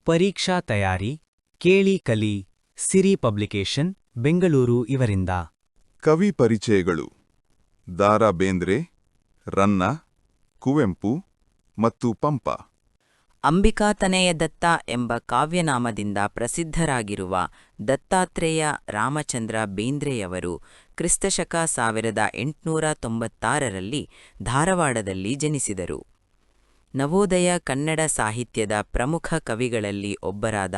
ಪರೀಕ್ಷಾ ತಯಾರಿ ಕೇಳಿ ಕಲಿ ಸಿರಿ ಪಬ್ಲಿಕೇಶನ್ ಬೆಂಗಳೂರು ಇವರಿಂದ ಕವಿ ಪರಿಚಯಗಳು ದಾರಾ ಬೇಂದ್ರೆ, ರನ್ನ, ಕುವೆಂಪು ಮತ್ತು ಪಂಪ. ಅಂಬಿಕಾತನಯ ದತ್ತ ಎಂಬ ಕಾವ್ಯನಾಮದಿಂದ ಪ್ರಸಿದ್ಧರಾಗಿರುವ ದತ್ತಾತ್ರೇಯ ರಾಮಚಂದ್ರ ಬೇಂದ್ರೆಯವರು ಕ್ರಿಸ್ತಶಕ 1896ರಲ್ಲಿ ಧಾರವಾಡದಲ್ಲಿ ಜನಿಸಿದರು. ನವೋದಯ ಕನ್ನಡ ಸಾಹಿತ್ಯದ ಪ್ರಮುಖ ಕವಿಗಳಲ್ಲಿ ಒಬ್ಬರಾದ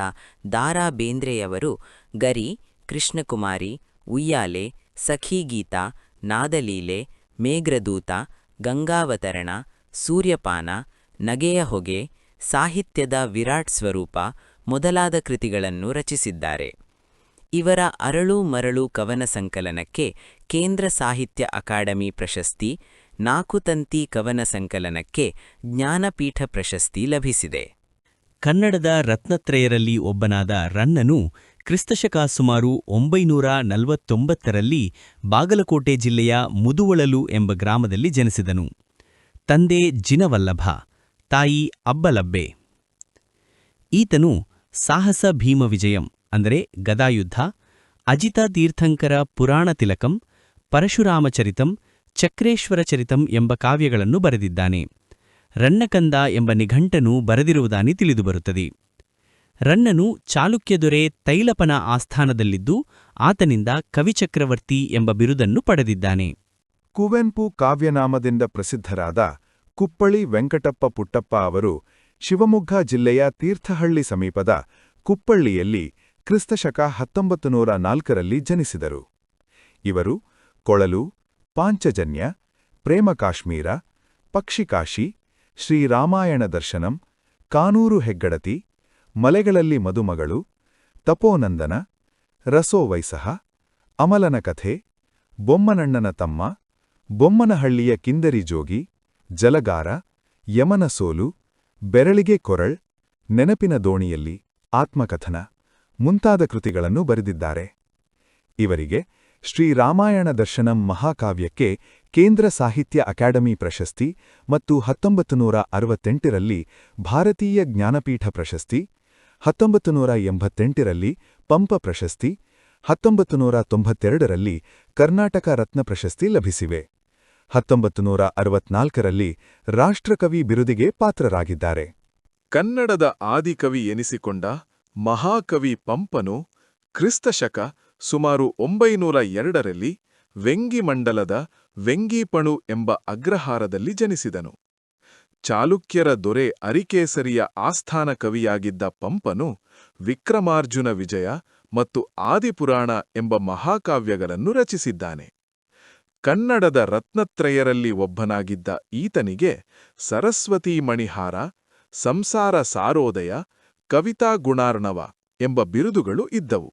ದಾರಾ ಬೇಂದ್ರೆಯವರು ಗರಿ, ಕೃಷ್ಣಕುಮಾರಿ, ಉಯ್ಯಾಲೆ, ಸಖೀಗೀತ, ನಾದಲೀಲೆ, ಮೇಘ್ರದೂತ, ಗಂಗಾವತರಣ, ಸೂರ್ಯಪಾನ, ನಗೆಯ ಹೊಗೆ, ಸಾಹಿತ್ಯದ ವಿರಾಟ್ ಸ್ವರೂಪ ಮೊದಲಾದ ಕೃತಿಗಳನ್ನು ರಚಿಸಿದ್ದಾರೆ. ಇವರ ಅರಳು ಮರಳು ಕವನ ಸಂಕಲನಕ್ಕೆ ಕೇಂದ್ರ ಸಾಹಿತ್ಯ ಅಕಾಡೆಮಿ ಪ್ರಶಸ್ತಿ, ನಾಕುತಂತಿ ಕವನ ಸಂಕಲನಕ್ಕೆ ಜ್ಞಾನಪೀಠ ಪ್ರಶಸ್ತಿ ಲಭಿಸಿದೆ. ಕನ್ನಡದ ರತ್ನತ್ರಯರಲ್ಲಿ ಒಬ್ಬನಾದ ರನ್ನನು ಕ್ರಿಸ್ತಶಕ ಸುಮಾರು 949ರಲ್ಲಿ ಬಾಗಲಕೋಟೆ ಜಿಲ್ಲೆಯ ಮುದುವಳಲು ಎಂಬ ಗ್ರಾಮದಲ್ಲಿ ಜನಿಸಿದನು. ತಂದೆ ಜಿನವಲ್ಲಭ, ತಾಯಿ ಅಬ್ಬಲಬ್ಬೆ. ಈತನು ಸಾಹಸ ಭೀಮ ವಿಜಯಂ ಅಂದರೆ ಗದಾಯುದ್ಧ, ಅಜಿತ ತೀರ್ಥಂಕರ ಪುರಾಣ ತಿಲಕಂ, ಪರಶುರಾಮಚರಿತಂ, ಚಕ್ರೇಶ್ವರ ಚರಿತಂ ಎಂಬ ಕಾವ್ಯಗಳನ್ನು ಬರೆದಿದ್ದಾನೆ. ರನ್ನಕಂದ ಎಂಬ ನಿಘಂಟನು ಬರೆದಿರುವುದಾಗಿ ತಿಳಿದುಬರುತ್ತದೆ. ರನ್ನನು ಚಾಲುಕ್ಯ ದೊರೆ ತೈಲಪನ ಆಸ್ಥಾನದಲ್ಲಿದ್ದು ಆತನಿಂದ ಕವಿಚಕ್ರವರ್ತಿ ಎಂಬ ಬಿರುದನ್ನು ಪಡೆದಿದ್ದಾನೆ. ಕುವೆಂಪು ಕಾವ್ಯನಾಮದಿಂದ ಪ್ರಸಿದ್ಧರಾದ ಕುಪ್ಪಳಿ ವೆಂಕಟಪ್ಪ ಪುಟ್ಟಪ್ಪ ಅವರು ಶಿವಮೊಗ್ಗ ಜಿಲ್ಲೆಯ ತೀರ್ಥಹಳ್ಳಿ ಸಮೀಪದ ಕುಪ್ಪಳ್ಳಿಯಲ್ಲಿ ಕ್ರಿಸ್ತಶಕ 1904ರಲ್ಲಿ ಜನಿಸಿದರು. ಇವರು ಕೊಳಲು, ಪಾಂಚಜನ್ಯ, ಪ್ರೇಮ ಕಾಶ್ಮೀರ, ಪಕ್ಷಿಕಾಶಿ, ಶ್ರೀರಾಮಾಯಣ ದರ್ಶನಂ, ಕಾನೂರು ಹೆಗ್ಗಡತಿ, ಮಲೆಗಳಲ್ಲಿ ಮದುಮಗಳು, ತಪೋನಂದನ, ರಸೋವೈಸಹ, ಅಮಲನ ಕಥೆ, ಬೊಮ್ಮನಣ್ಣನ ತಮ್ಮ, ಬೊಮ್ಮನಹಳ್ಳಿಯ ಕಿಂದರಿ ಜೋಗಿ, ಜಲಗಾರ, ಯಮನ ಸೋಲು, ಬೆರಳಿಗೆ ಕೊರಳ್, ನೆನಪಿನ ದೋಣಿಯಲ್ಲಿ, ಆತ್ಮಕಥನ ಮುಂತಾದ ಕೃತಿಗಳನ್ನು ಬರೆದಿದ್ದಾರೆ. ಇವರಿಗೆ ಶ್ರೀರಾಮಾಯಣ ದರ್ಶನಂ ಮಹಾಕಾವ್ಯಕ್ಕೆ ಕೇಂದ್ರ ಸಾಹಿತ್ಯ ಅಕಾಡೆಮಿ ಪ್ರಶಸ್ತಿ ಮತ್ತು 1968ರಲ್ಲಿ ಭಾರತೀಯ ಜ್ಞಾನಪೀಠ ಪ್ರಶಸ್ತಿ, 1988ರಲ್ಲಿ ಪಂಪ ಪ್ರಶಸ್ತಿ, 1992ರಲ್ಲಿ ಕರ್ನಾಟಕ ರತ್ನ ಪ್ರಶಸ್ತಿ ಲಭಿಸಿವೆ. 1964ರಲ್ಲಿ ರಾಷ್ಟ್ರಕವಿ ಬಿರುದಿಗೆ ಪಾತ್ರರಾಗಿದ್ದಾರೆ. ಕನ್ನಡದ ಆದಿಕವಿ ಎನಿಸಿಕೊಂಡ ಮಹಾಕವಿ ಪಂಪನು ಕ್ರಿಸ್ತಶಕ ಸುಮಾರು 902ರಲ್ಲಿ ವೆಂಗಿಮಂಡಲದ ವೆಂಗೀಪಣು ಎಂಬ ಅಗ್ರಹಾರದಲ್ಲಿ ಜನಿಸಿದನು. ಚಾಲುಕ್ಯರ ದೊರೆ ಅರಿಕೇಸರಿಯ ಆಸ್ಥಾನ ಕವಿಯಾಗಿದ್ದ ಪಂಪನು ವಿಕ್ರಮಾರ್ಜುನ ವಿಜಯ ಮತ್ತು ಆದಿಪುರಾಣ ಎಂಬ ಮಹಾಕಾವ್ಯಗಳನ್ನು ರಚಿಸಿದ್ದಾನೆ. ಕನ್ನಡದ ರತ್ನತ್ರಯರಲ್ಲಿ ಒಬ್ಬನಾಗಿದ್ದ ಈತನಿಗೆ ಸರಸ್ವತೀ ಮಣಿಹಾರ, ಸಂಸಾರ ಸಾರೋದಯ, ಕವಿತಾ ಗುಣಾರ್ಣವ ಎಂಬ ಬಿರುದುಗಳು ಇದ್ದವು.